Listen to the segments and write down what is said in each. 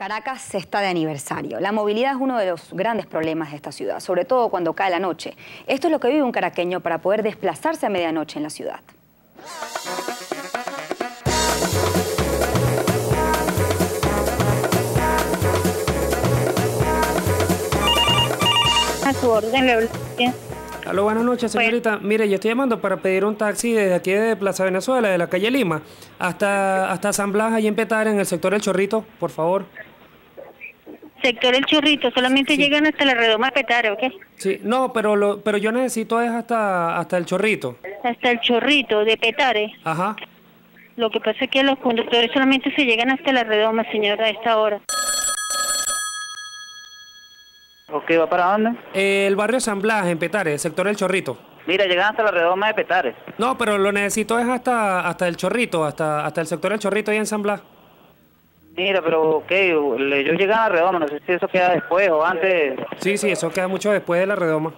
Caracas está de aniversario. La movilidad es uno de los grandes problemas de esta ciudad, sobre todo cuando cae la noche. Esto es lo que vive un caraqueño para poder desplazarse a medianoche en la ciudad. A su orden, Aló, buenas noches, señorita. Mire, yo estoy llamando para pedir un taxi desde aquí de Plaza Venezuela, de la calle Lima, hasta San Blas, allí en Petare, en el sector El Chorrito, por favor. Sector El Chorrito, solamente Sí. llegan hasta la redoma de Petare, ¿ok? Sí, no, pero yo necesito es hasta El Chorrito. Hasta El Chorrito de Petare. Ajá. Lo que pasa es que los conductores solamente se llegan hasta la redoma, señora, a esta hora. Ok, ¿va para dónde? El barrio San Blas, en Petare, el sector El Chorrito. Mira, llegan hasta la redoma de Petare. No, pero lo necesito es hasta El Chorrito, hasta el sector El Chorrito, ahí en San Blas. Mira, pero ok, ellos llegan a la redoma, no sé si eso queda después o antes. Sí, eso queda mucho después de la redoma.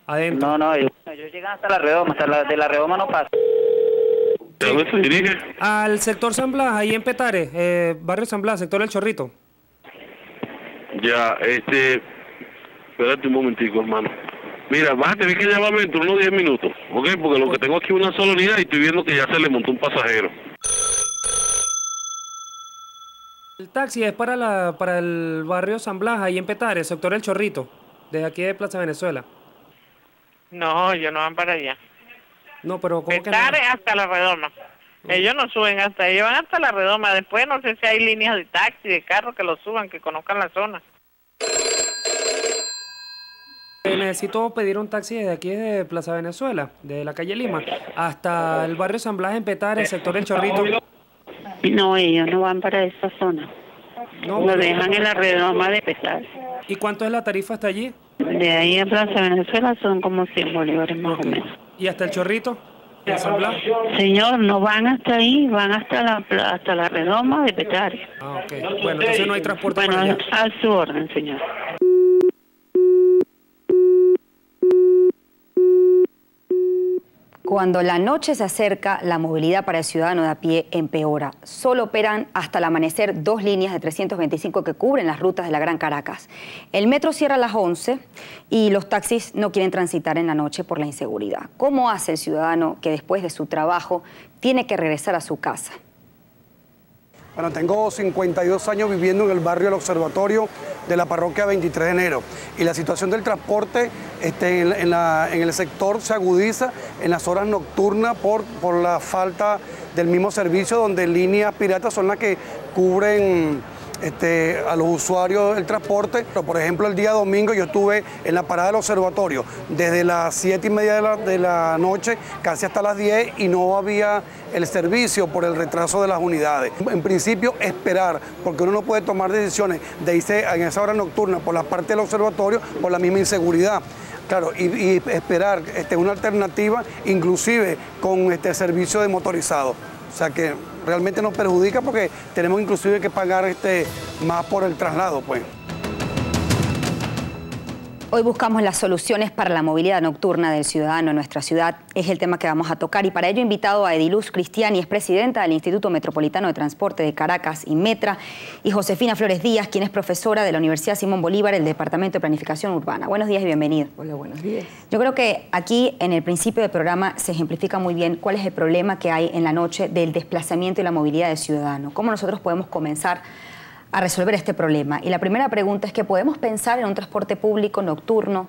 Adentro. No, ellos llegan hasta la redoma, de la redoma no pasa. ¿A dónde se dirige? Al sector San Blas, ahí en Petare, barrio San Blas, sector El Chorrito. Ya, espérate un momentico, hermano. Mira, vas a tener que llamarme dentro de unos 10 minutos, ¿ok? Porque lo que tengo aquí es una sola unidad y estoy viendo que ya se le montó un pasajero. El taxi es para el barrio San Blas, ahí en Petare, sector El Chorrito, desde aquí de Plaza Venezuela. No, ellos no van para allá. No, pero ¿cómo que no? Petare hasta la redoma. Ellos no suben hasta ahí, van hasta la redoma. Después no sé si hay líneas de taxi, de carro que lo suban, que conozcan la zona. Necesito pedir un taxi desde aquí de Plaza Venezuela, de la calle Lima, hasta el barrio San Blas en Petare, sector El Chorrito. No, ellos no van para esa zona. No, Lo dejan en la redoma de Petare. ¿Y cuánto es la tarifa hasta allí? De ahí a Plaza Venezuela son como 100 bolívares más o menos. ¿Y hasta El Chorrito? ¿En San Blas? Señor, no van hasta ahí, van hasta la redoma de Petare. Ah, ok. Bueno, entonces no hay transporte Bueno, para allá. a su orden, señor. Cuando la noche se acerca, la movilidad para el ciudadano de a pie empeora. Solo operan hasta el amanecer 2 líneas de 325 que cubren las rutas de la Gran Caracas. El metro cierra a las 11 y los taxis no quieren transitar en la noche por la inseguridad. ¿Cómo hace el ciudadano que después de su trabajo tiene que regresar a su casa? Bueno, tengo 52 años viviendo en el barrio El Observatorio de la parroquia 23 de enero y la situación del transporte en el sector se agudiza en las horas nocturnas por la falta del mismo servicio, donde líneas piratas son las que cubren a los usuarios del transporte. Por ejemplo, el día domingo yo estuve en la parada del observatorio desde las 7:30 de la noche casi hasta las 10 y no había el servicio por el retraso de las unidades. En principio, esperar, porque uno no puede tomar decisiones de irse en esa hora nocturna por la parte del observatorio por la misma inseguridad. Claro, y esperar una alternativa, inclusive con servicio de motorizado. O sea que realmente nos perjudica porque tenemos inclusive que pagar más por el traslado, pues. Hoy buscamos las soluciones para la movilidad nocturna del ciudadano en nuestra ciudad. Es el tema que vamos a tocar y para ello he invitado a Ediluz Cristiani, es presidenta del Instituto Metropolitano de Transporte de Caracas, INMETRA, y Josefina Flores Díaz, quien es profesora de la Universidad Simón Bolívar, el Departamento de Planificación Urbana. Buenos días y bienvenido. Hola, buenos días. Yo creo que aquí en el principio del programa se ejemplifica muy bien cuál es el problema que hay en la noche del desplazamiento y la movilidad del ciudadano. ¿Cómo nosotros podemos comenzar a resolver este problema? Y la primera pregunta es que podemos pensar en un transporte público nocturno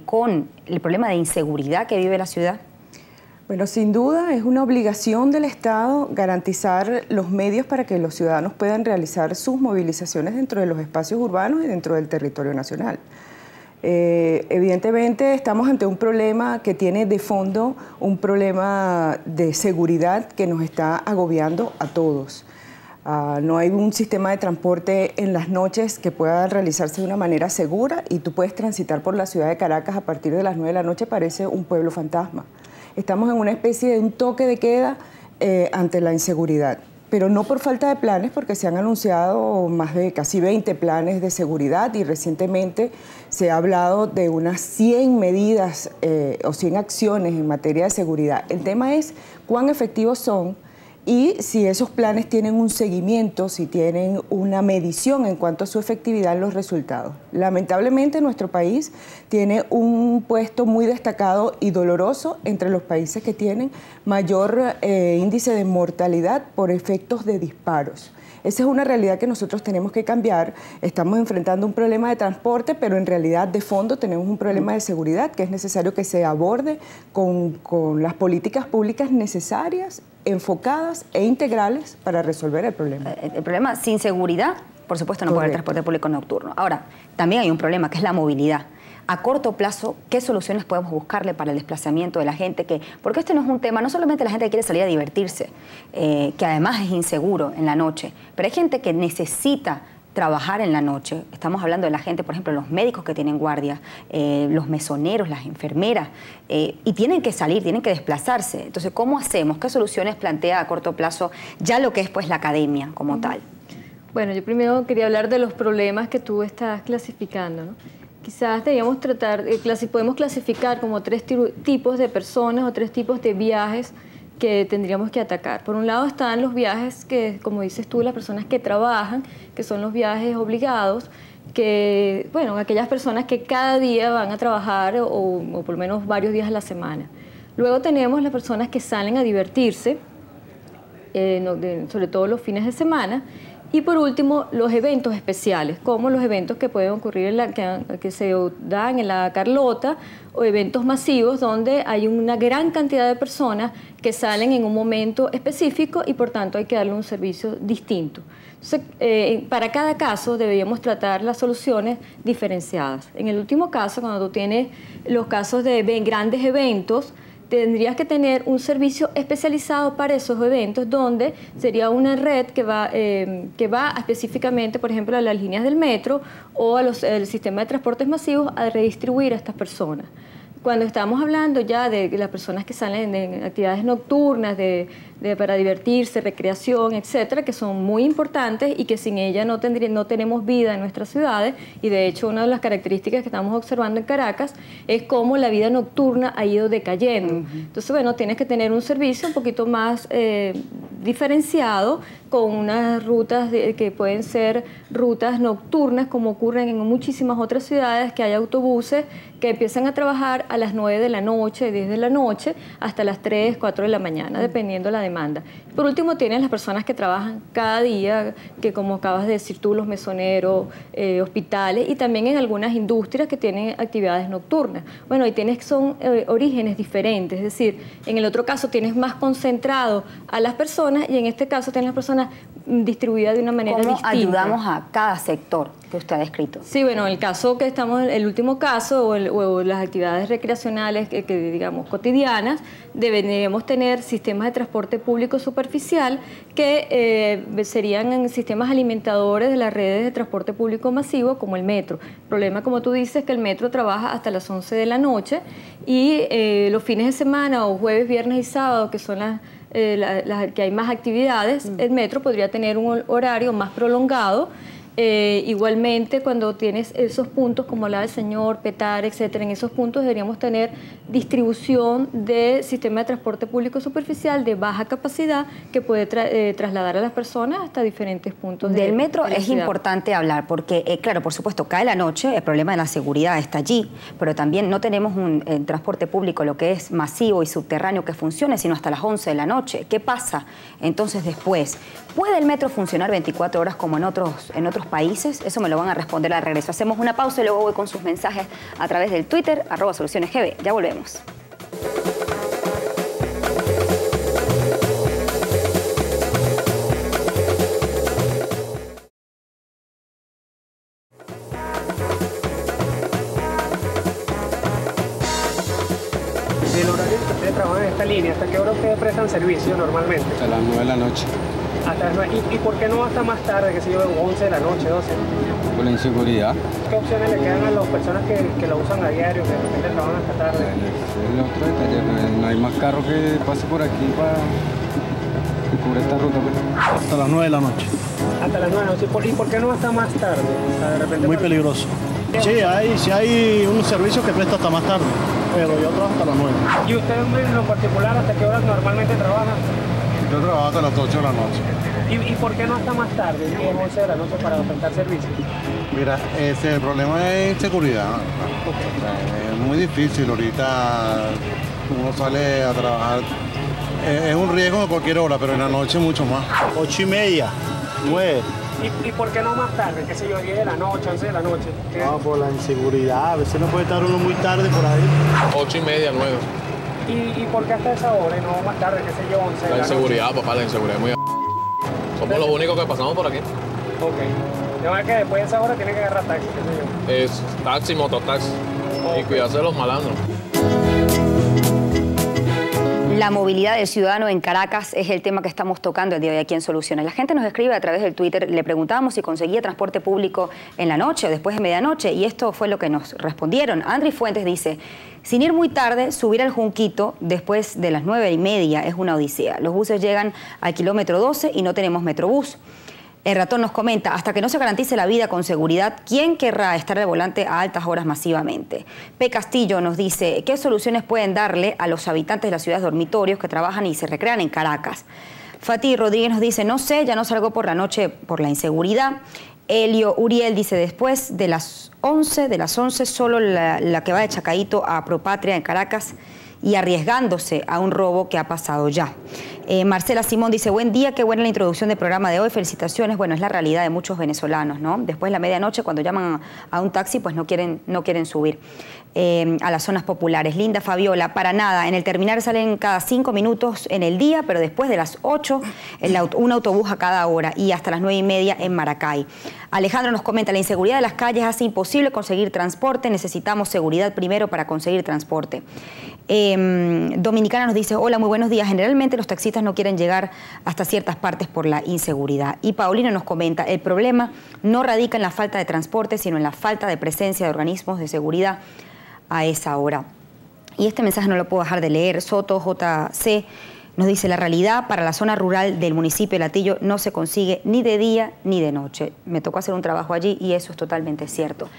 con el problema de inseguridad que vive la ciudad. Bueno, sin duda es una obligación del Estado garantizar los medios para que los ciudadanos puedan realizar sus movilizaciones dentro de los espacios urbanos y dentro del territorio nacional. Evidentemente estamos ante un problema que tiene de fondo un problema de seguridad que nos está agobiando a todos. No hay un sistema de transporte en las noches que pueda realizarse de una manera segura y tú puedes transitar por la ciudad de Caracas a partir de las 9 de la noche, parece un pueblo fantasma. Estamos en una especie de un toque de queda ante la inseguridad, pero no por falta de planes, porque se han anunciado más de casi 20 planes de seguridad y recientemente se ha hablado de unas 100 medidas o 100 acciones en materia de seguridad. El tema es cuán efectivos son y si esos planes tienen un seguimiento, si tienen una medición en cuanto a su efectividad en los resultados. Lamentablemente nuestro país tiene un puesto muy destacado y doloroso entre los países que tienen mayor índice de mortalidad por efectos de disparos. Esa es una realidad que nosotros tenemos que cambiar. Estamos enfrentando un problema de transporte, pero en realidad de fondo tenemos un problema de seguridad que es necesario que se aborde con las políticas públicas necesarias, enfocadas e integrales para resolver el problema. El problema, sin seguridad, por supuesto, no puede haber transporte público nocturno. Ahora, también hay un problema que es la movilidad. A corto plazo, ¿qué soluciones podemos buscarle para el desplazamiento de la gente? Porque este no es un tema, no solamente la gente que quiere salir a divertirse, que además es inseguro en la noche, pero hay gente que necesita trabajar en la noche. Estamos hablando de la gente, por ejemplo, los médicos que tienen guardia, los mesoneros, las enfermeras, y tienen que salir, tienen que desplazarse. Entonces, ¿cómo hacemos? ¿Qué soluciones plantea a corto plazo ya lo que es pues la academia como tal? Bueno, yo primero quería hablar de los problemas que tú estás clasificando, ¿no? Quizás debíamos tratar, podemos clasificar como 3 tipos de personas o 3 tipos de viajes que tendríamos que atacar. Por un lado están los viajes que, como dices tú, las personas que trabajan, que son los viajes obligados, que, bueno, aquellas personas que cada día van a trabajar o por lo menos varios días a la semana. Luego tenemos las personas que salen a divertirse, sobre todo los fines de semana. Y por último, los eventos especiales, como los eventos que pueden ocurrir, que se dan en la Carlota, o eventos masivos donde hay una gran cantidad de personas que salen en un momento específico y por tanto hay que darle un servicio distinto. Entonces, para cada caso deberíamos tratar las soluciones diferenciadas. En el último caso, cuando tú tienes los casos de grandes eventos, tendrías que tener un servicio especializado para esos eventos, donde sería una red que va específicamente, por ejemplo, a las líneas del metro o al sistema de transportes masivos a redistribuir a estas personas. Cuando estamos hablando ya de las personas que salen en actividades nocturnas, para divertirse, recreación, etcétera, que son muy importantes y que sin ellas no tenemos vida en nuestras ciudades, y de hecho una de las características que estamos observando en Caracas es cómo la vida nocturna ha ido decayendo. Entonces, bueno, tienes que tener un servicio un poquito más diferenciado, con unas rutas que pueden ser rutas nocturnas, como ocurren en muchísimas otras ciudades, que hay autobuses que empiezan a trabajar a las 9 de la noche, 10 de la noche, hasta las 3, 4 de la mañana, dependiendo la demanda. Por último, tienes las personas que trabajan cada día, que como acabas de decir tú, los mesoneros, hospitales, y también en algunas industrias que tienen actividades nocturnas. Bueno, y son orígenes diferentes, es decir, en el otro caso tienes más concentrado a las personas y en este caso tienes las personas distribuidas de una manera distinta. ¿Cómo ayudamos a cada sector que usted ha descrito? Sí, bueno, el caso que estamos, el último caso, o las actividades recreacionales que digamos cotidianas, deberíamos tener sistemas de transporte público superficial que serían sistemas alimentadores de las redes de transporte público masivo, como el metro. El problema, como tú dices, es que el metro trabaja hasta las 11 de la noche y los fines de semana o jueves, viernes y sábado, que son las que hay más actividades, el metro podría tener un horario más prolongado. Igualmente, cuando tienes esos puntos, como hablaba el señor, Petar, etcétera, en esos puntos deberíamos tener distribución de sistema de transporte público superficial de baja capacidad que puede trasladar a las personas hasta diferentes puntos del metro. Es importante hablar porque, claro, por supuesto, cae la noche, el problema de la seguridad está allí, pero también no tenemos un transporte público, lo que es masivo y subterráneo, que funcione sino hasta las 11 de la noche. ¿Qué pasa entonces después? ¿Puede el metro funcionar 24 horas como en otros países? Eso me lo van a responder al regreso. Hacemos una pausa y luego voy con sus mensajes a través del Twitter, @solucionesgb. Ya volvemos. El horario que ustedes trabajan en esta línea, ¿hasta qué hora ustedes prestan servicio normalmente? Hasta las 9 de la noche. ¿Y por qué no hasta más tarde, que se yo, 11 de la noche, 12? Por la inseguridad. ¿Qué opciones le quedan a las personas que lo usan a diario, que de repente trabajan hasta tarde? El otro detalle, no hay más carro que pase por aquí para que cubra esta ruta. Pues. Hasta las 9 de la noche. Hasta las 9 de la noche. ¿Y por qué no hasta más tarde? O sea, de repente muy peligroso. Sí, hay un servicio que presta hasta más tarde, pero yo trabajo hasta las 9. ¿Y usted en lo particular hasta qué horas normalmente trabaja? Yo trabajo hasta las 8 de la noche. ¿Y por qué no hasta más tarde, 10, 11 de la noche para prestar servicio? Mira, el problema es seguridad. Es muy difícil ahorita, uno sale a trabajar. Es un riesgo a cualquier hora, pero en la noche mucho más. 8:30, 9. ¿Y por qué no más tarde? ¿Qué sé yo, 10 de la noche, 11 de la noche? No, por la inseguridad. A veces no puede estar uno muy tarde por ahí. 8:30, 9. ¿Y por qué hasta esa hora y no más tarde, qué sé yo, 11 de la noche? La inseguridad, papá, la inseguridad es muy... Somos los únicos que pasamos por aquí. Ok. De manera que después de esa hora tiene que agarrar taxi, qué sé yo. Es taxi, mototaxi. Okay. Y cuidarse de los malandros. La movilidad del ciudadano en Caracas es el tema que estamos tocando el día de hoy aquí en Soluciones. La gente nos escribe a través del Twitter, le preguntábamos si conseguía transporte público en la noche o después de medianoche y esto fue lo que nos respondieron. Andri Fuentes dice, sin ir muy tarde, subir al Junquito después de las 9:30 es una odisea. Los buses llegan al kilómetro 12 y no tenemos metrobús. El ratón nos comenta, hasta que no se garantice la vida con seguridad, ¿quién querrá estar al volante a altas horas masivamente? P. Castillo nos dice, ¿qué soluciones pueden darle a los habitantes de las ciudades dormitorios que trabajan y se recrean en Caracas? Fatih Rodríguez nos dice, no sé, ya no salgo por la noche por la inseguridad. Elio Uriel dice, después de las 11, solo la que va de Chacaíto a Propatria en Caracas y arriesgándose a un robo que ha pasado ya. Marcela Simón dice, buen día, qué buena la introducción del programa de hoy, felicitaciones. Bueno, es la realidad de muchos venezolanos, ¿no? Después de la medianoche, cuando llaman a un taxi, pues no quieren subir a las zonas populares. Linda Fabiola, para nada, en el terminal salen cada 5 minutos en el día, pero después de las 8, un autobús a cada hora y hasta las 9:30 en Maracay. Alejandro nos comenta, la inseguridad de las calles hace imposible conseguir transporte, necesitamos seguridad primero para conseguir transporte. Dominicana nos dice, hola, muy buenos días. Generalmente los taxistas no quieren llegar hasta ciertas partes por la inseguridad. Y Paulino nos comenta, el problema no radica en la falta de transporte, sino en la falta de presencia de organismos de seguridad a esa hora. Y este mensaje no lo puedo dejar de leer. Soto JC nos dice, la realidad para la zona rural del municipio de Latillo no se consigue ni de día ni de noche. Me tocó hacer un trabajo allí y eso es totalmente cierto.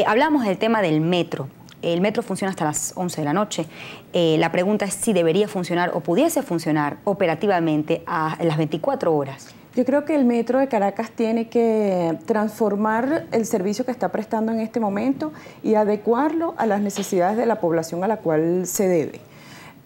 Hablamos del tema del metro. El metro funciona hasta las 11 de la noche. La pregunta es si debería funcionar o pudiese funcionar operativamente a las 24 horas. Yo creo que el metro de Caracas tiene que transformar el servicio que está prestando en este momento y adecuarlo a las necesidades de la población a la cual se debe.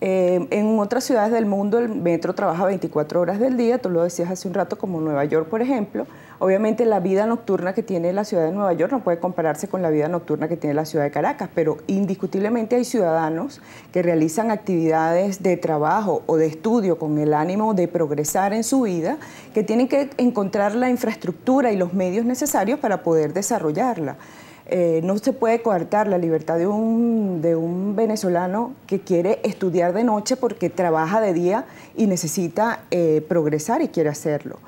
En otras ciudades del mundo el metro trabaja 24 horas del día, tú lo decías hace un rato, como Nueva York, por ejemplo. Obviamente la vida nocturna que tiene la ciudad de Nueva York no puede compararse con la vida nocturna que tiene la ciudad de Caracas, pero indiscutiblemente hay ciudadanos que realizan actividades de trabajo o de estudio con el ánimo de progresar en su vida, que tienen que encontrar la infraestructura y los medios necesarios para poder desarrollarla. No se puede coartar la libertad de un venezolano que quiere estudiar de noche porque trabaja de día y necesita progresar y quiere hacerlo.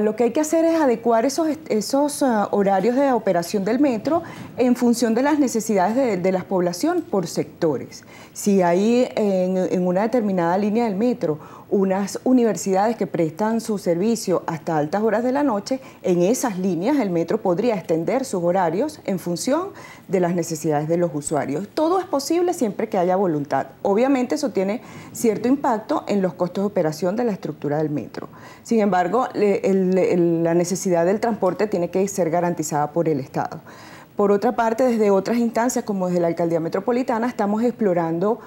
Lo que hay que hacer es adecuar esos horarios de operación del metro en función de las necesidades de la población por sectores. Si hay en una determinada línea del metro unas universidades que prestan su servicio hasta altas horas de la noche, en esas líneas el metro podría extender sus horarios en función de las necesidades de los usuarios. Todo es posible siempre que haya voluntad. Obviamente eso tiene cierto impacto en los costos de operación de la estructura del metro. Sin embargo, la necesidad del transporte tiene que ser garantizada por el Estado. Por otra parte, desde otras instancias, como desde la Alcaldía Metropolitana, estamos explorando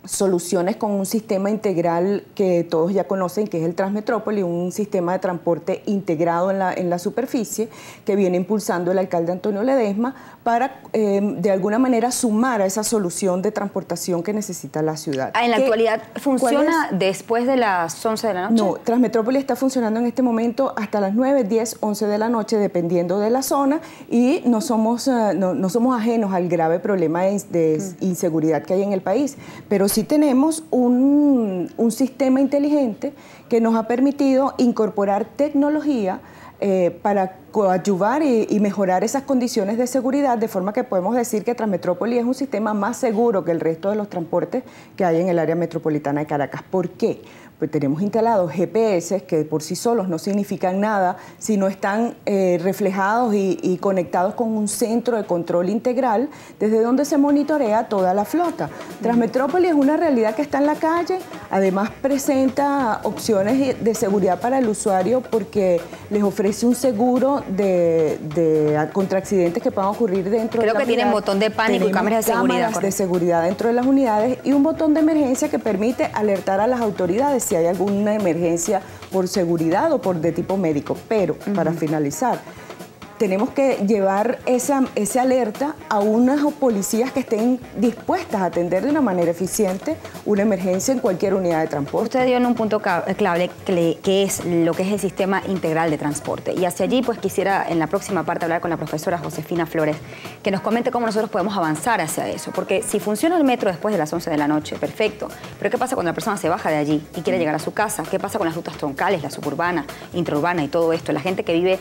soluciones con un sistema integral que todos ya conocen, que es el Transmetrópoli, un sistema de transporte integrado en la superficie que viene impulsando el alcalde Antonio Ledesma para de alguna manera sumar a esa solución de transportación que necesita la ciudad. ¿En la actualidad funciona después de las 11 de la noche? No, Transmetrópoli está funcionando en este momento hasta las 9, 10, 11 de la noche, dependiendo de la zona, y no somos ajenos al grave problema de inseguridad que hay en el país, pero sí tenemos un sistema inteligente que nos ha permitido incorporar tecnología para coadyuvar y mejorar esas condiciones de seguridad, de forma que podemos decir que Transmetrópoli es un sistema más seguro que el resto de los transportes que hay en el área metropolitana de Caracas. ¿Por qué? Pues tenemos instalados GPS que por sí solos no significan nada si no están reflejados y conectados con un centro de control integral desde donde se monitorea toda la flota. Transmetrópoli es una realidad que está en la calle, además presenta opciones de seguridad para el usuario porque les ofrece un seguro contra accidentes que puedan ocurrir dentro de la unidad. Creo que tienen botón de pánico y cámaras de seguridad dentro de las unidades y un botón de emergencia que permite alertar a las autoridades si hay alguna emergencia por seguridad o de tipo médico. Pero, para finalizar, tenemos que llevar esa alerta a unas policías que estén dispuestas a atender de una manera eficiente una emergencia en cualquier unidad de transporte. Usted dio en un punto clave que es lo que es el sistema integral de transporte. Y hacia allí pues quisiera en la próxima parte hablar con la profesora Josefina Flores, que nos comente cómo nosotros podemos avanzar hacia eso. Porque si funciona el metro después de las 11 de la noche, perfecto. Pero ¿qué pasa cuando la persona se baja de allí y quiere llegar a su casa? ¿Qué pasa con las rutas troncales, la suburbana, intraurbana y todo esto? La gente que vive,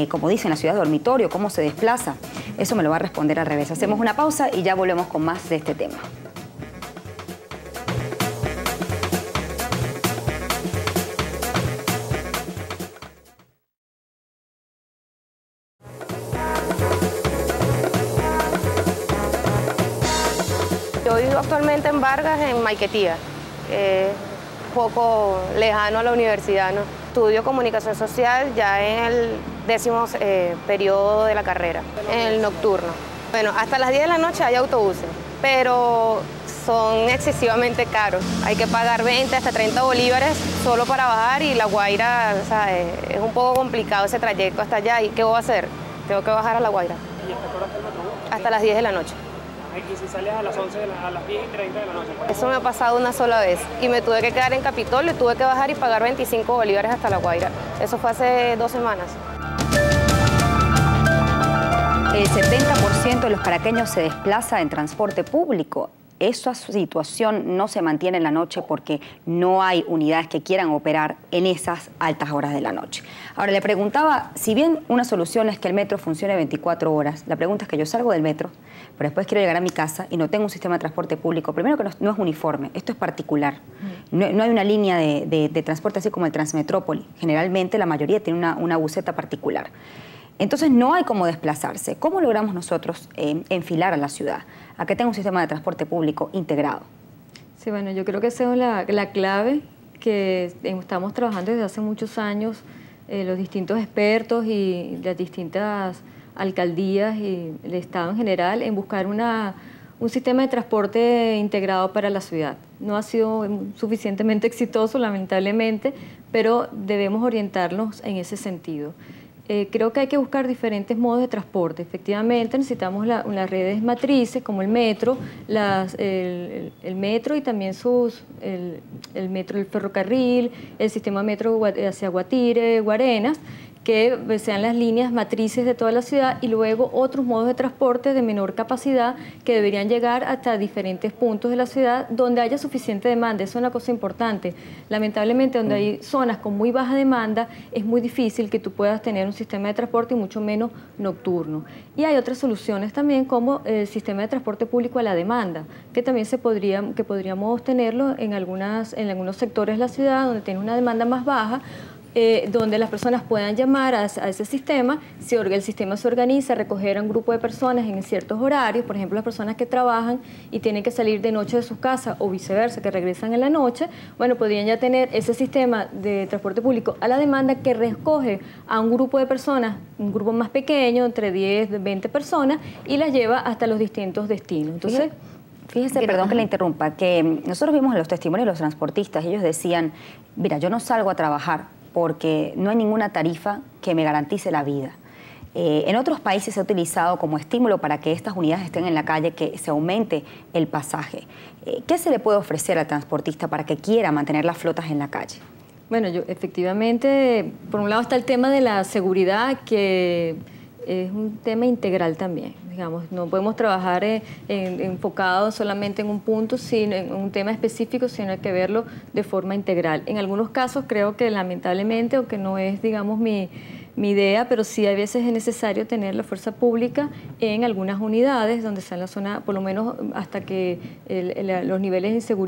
como dicen, en la ciudad de dormitorio, cómo se desplaza. Eso me lo va a responder al revés. Hacemos una pausa y ya volvemos con más de este tema. Yo vivo actualmente en Vargas, en Maiquetía, poco lejano a la universidad, ¿no? Estudio comunicación social ya en el 10º periodo de la carrera, en el nocturno. Bueno, hasta las 10 de la noche hay autobuses, pero son excesivamente caros. Hay que pagar 20 hasta 30 bolívares solo para bajar y La Guaira, o sea, es un poco complicado ese trayecto hasta allá. ¿Y qué voy a hacer? Tengo que bajar a La Guaira. ¿Y hasta qué hora está el autobús? Hasta las 10 de la noche. ¿Y si sales a las 11, a las 10:30 de la noche? Eso me ha pasado una sola vez y me tuve que quedar en Capitolio, tuve que bajar y pagar 25 bolívares hasta La Guaira. Eso fue hace 2 semanas. El 70% de los caraqueños se desplaza en transporte público. Esa situación no se mantiene en la noche porque no hay unidades que quieran operar en esas altas horas de la noche. Ahora, le preguntaba, si bien una solución es que el metro funcione 24 horas, la pregunta es que yo salgo del metro, pero después quiero llegar a mi casa y no tengo un sistema de transporte público. Primero que no es uniforme, esto es particular. No hay una línea de transporte así como el Transmetrópoli. Generalmente la mayoría tiene una buseta particular. Entonces no hay cómo desplazarse. ¿Cómo logramos nosotros enfilar a la ciudad a que tenga un sistema de transporte público integrado? Sí, bueno, yo creo que esa es la clave que estamos trabajando desde hace muchos años, los distintos expertos y las distintas alcaldías y el Estado en general, en buscar un sistema de transporte integrado para la ciudad. No ha sido suficientemente exitoso, lamentablemente, pero debemos orientarnos en ese sentido. Creo que hay que buscar diferentes modos de transporte. Efectivamente, necesitamos las redes matrices, como el metro, el metro y también el metro del ferrocarril, el sistema metro hacia Guatire, Guarenas, que sean las líneas matrices de toda la ciudad y luego otros modos de transporte de menor capacidad que deberían llegar hasta diferentes puntos de la ciudad donde haya suficiente demanda. Eso es una cosa importante. Lamentablemente, donde hay zonas con muy baja demanda, es muy difícil que tú puedas tener un sistema de transporte y mucho menos nocturno. Y hay otras soluciones también como el sistema de transporte público a la demanda, que también podríamos tenerlo en algunos sectores de la ciudad donde tiene una demanda más baja, donde las personas puedan llamar a ese sistema, el sistema se organiza, recoger a un grupo de personas en ciertos horarios, por ejemplo, las personas que trabajan y tienen que salir de noche de sus casas o viceversa, que regresan en la noche, bueno, podrían ya tener ese sistema de transporte público a la demanda que recoge a un grupo de personas, un grupo más pequeño, entre 10, 20 personas, y las lleva hasta los distintos destinos. Entonces, fíjese, perdón que le interrumpa, que nosotros vimos en los testimonios de los transportistas, ellos decían, mira, yo no salgo a trabajar porque no hay ninguna tarifa que me garantice la vida. En otros países se ha utilizado como estímulo para que estas unidades estén en la calle, que se aumente el pasaje. ¿Qué se le puede ofrecer al transportista para que quiera mantener las flotas en la calle? Bueno, efectivamente, por un lado está el tema de la seguridad, que es un tema integral también. Digamos, no podemos trabajar enfocado solamente en un punto, sino en un tema específico, sino hay que verlo de forma integral. En algunos casos creo que lamentablemente, aunque no es, digamos, mi idea, pero sí a veces es necesario tener la fuerza pública en algunas unidades donde está en la zona, por lo menos hasta que los niveles de inseguridad